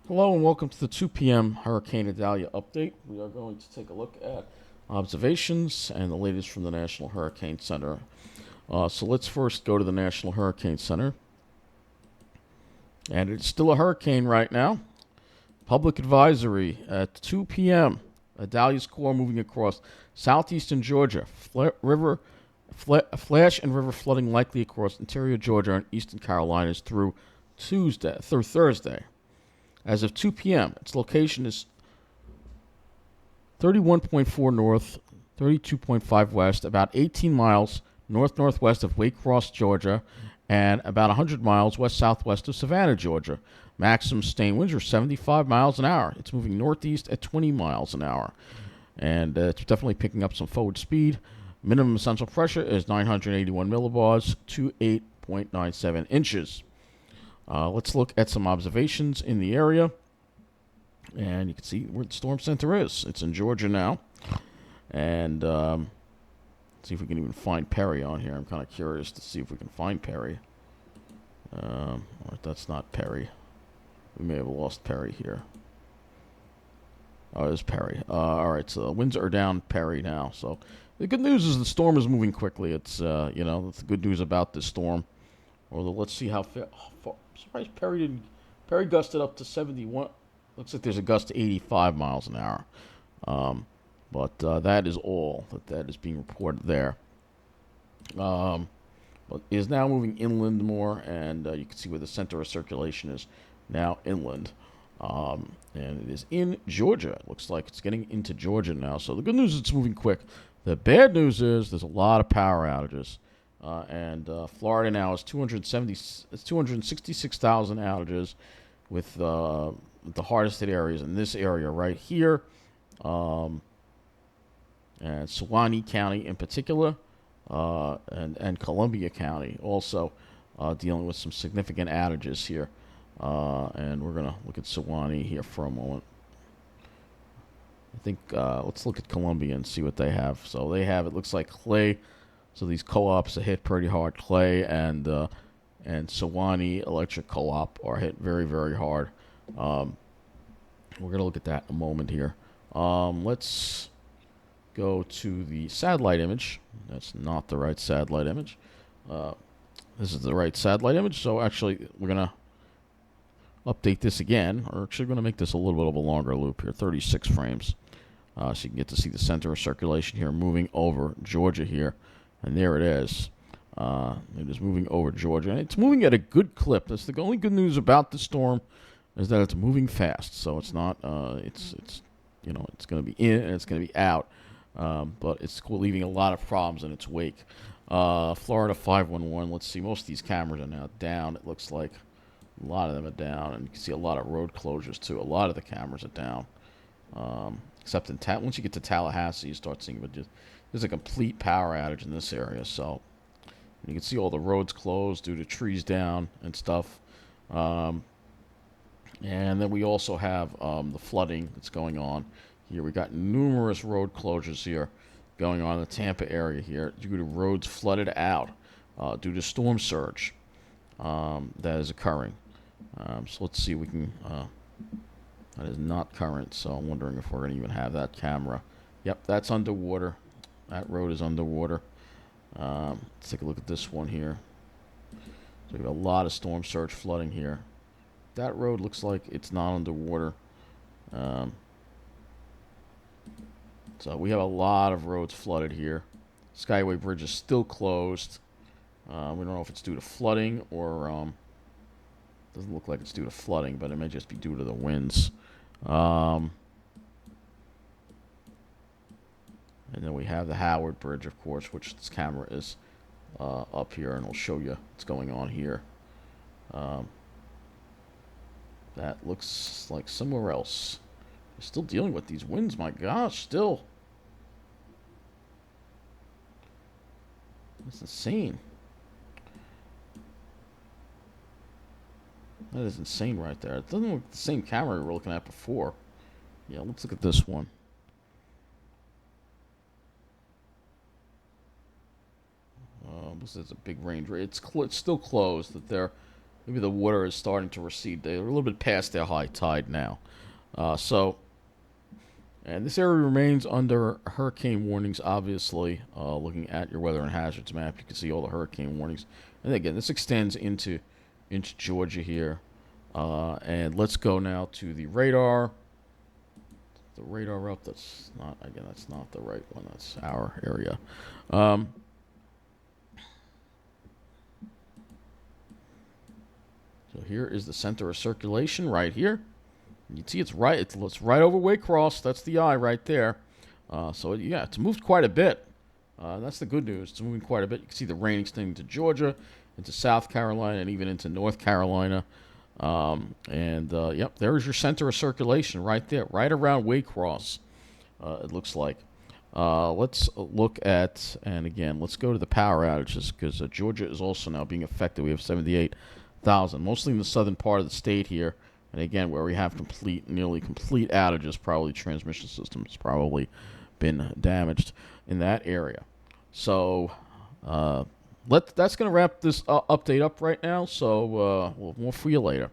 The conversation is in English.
Hello and welcome to the 2 p.m. Hurricane Idalia update. We are going to take a look at observations and the latest from the National Hurricane Center. So let's first go to the National Hurricane Center. And it's still a hurricane right now. Public advisory at 2 p.m. Idalia's core moving across southeastern Georgia. Flash and river flooding likely across interior Georgia and eastern Carolinas through Thursday. As of 2 p.m., its location is 31.4 north, 32.5 west, about 18 miles north-northwest of Waycross, Georgia, and about 100 miles west-southwest of Savannah, Georgia. Maximum sustained winds are 75 miles an hour. It's moving northeast at 20 miles an hour, and it's definitely picking up some forward speed. Minimum central pressure is 981 millibars to 8.97 inches. Let's look at some observations in the area. And you can see where the storm center is. It's in Georgia now. And see if we can even find Perry on here. I'm kind of curious to see if we can find Perry. That's not Perry. We may have lost Perry here. Oh, there's Perry. All right, so the winds are down Perry now. So the good news is the storm is moving quickly. It's, that's the good news about this storm. Although, let's see how far. I'm surprised Perry didn't. Perry gusted up to 71. Looks like there's a gust to 85 miles an hour. But that is all that is being reported there. But it is now moving inland more, and you can see where the center of circulation is now inland. And it is in Georgia. It looks like it's getting into Georgia now. So the good news is it's moving quick. The bad news is there's a lot of power outages. And Florida now is 266,000 outages with the hardest hit areas in this area right here. And Suwannee County in particular, and Columbia County also dealing with some significant outages here. And we're going to look at Suwannee here for a moment. I think let's look at Columbia and see what they have. So they have, it looks like Clay. So these co-ops are hit pretty hard. Clay and Suwannee Electric Co-op are hit very, very hard. We're going to look at that in a moment here. Let's go to the satellite image. That's not the right satellite image. This is the right satellite image. So actually, we're going to update this again. We're actually going to make this a little bit of a longer loop here, 36 frames. So you can get to see the center of circulation here moving over Georgia here. And there it is. It is moving over Georgia. And it's moving at a good clip. That's the only good news about the storm is that it's moving fast. So it's not, it's going to be in and it's going to be out. But it's leaving a lot of problems in its wake. Florida 511. Let's see. Most of these cameras are now down. It looks like a lot of them are down. And you can see a lot of road closures, too. A lot of the cameras are down. Except in once you get to Tallahassee, you start seeing there's a complete power outage in this area. So you can see all the roads closed due to trees down and stuff. And then we also have the flooding that's going on here. We got numerous road closures here going on in the Tampa area here due to roads flooded out due to storm surge that is occurring. So let's see if we can. That is not current, so I'm wondering if we're going to even have that camera. Yep, that's underwater. That road is underwater. Let's take a look at this one here. So we have a lot of storm surge flooding here. That road looks like it's not underwater. So we have a lot of roads flooded here. Skyway Bridge is still closed. We don't know if it's due to flooding or doesn't look like it's due to flooding, but it may just be due to the winds. And then we have the Howard Bridge, of course, which this camera is up here, and it'll show you what's going on here. That looks like somewhere else. We're still dealing with these winds, my gosh, still. That's insane. That is insane right there. It doesn't look like the same camera we were looking at before. Yeah, let's look at this one. This is a big range. It's still closed. That they're maybe the water is starting to recede. They're a little bit past their high tide now. And this area remains under hurricane warnings, obviously. Looking at your weather and hazards map, you can see all the hurricane warnings. And again, this extends into Georgia here. And let's go now to the radar. The radar up, that's not the right one. That's our area. So here is the center of circulation right here. You can see it's right over WAYCROSS. That's the eye right there. So yeah, it's moved quite a bit. That's the good news. It's moving quite a bit. You can see the rain extending to Georgia, into South Carolina, and even into North Carolina. Yep, there is your center of circulation right there, right around WAYCROSS. It looks like. Let's look at, and again, let's go to the power outages, because Georgia is also now being affected. We have 78,000, mostly in the southern part of the state here. And again, where we have nearly complete outages, probably transmission systems probably been damaged in that area. So that's going to wrap this update up right now. So we'll more for you later.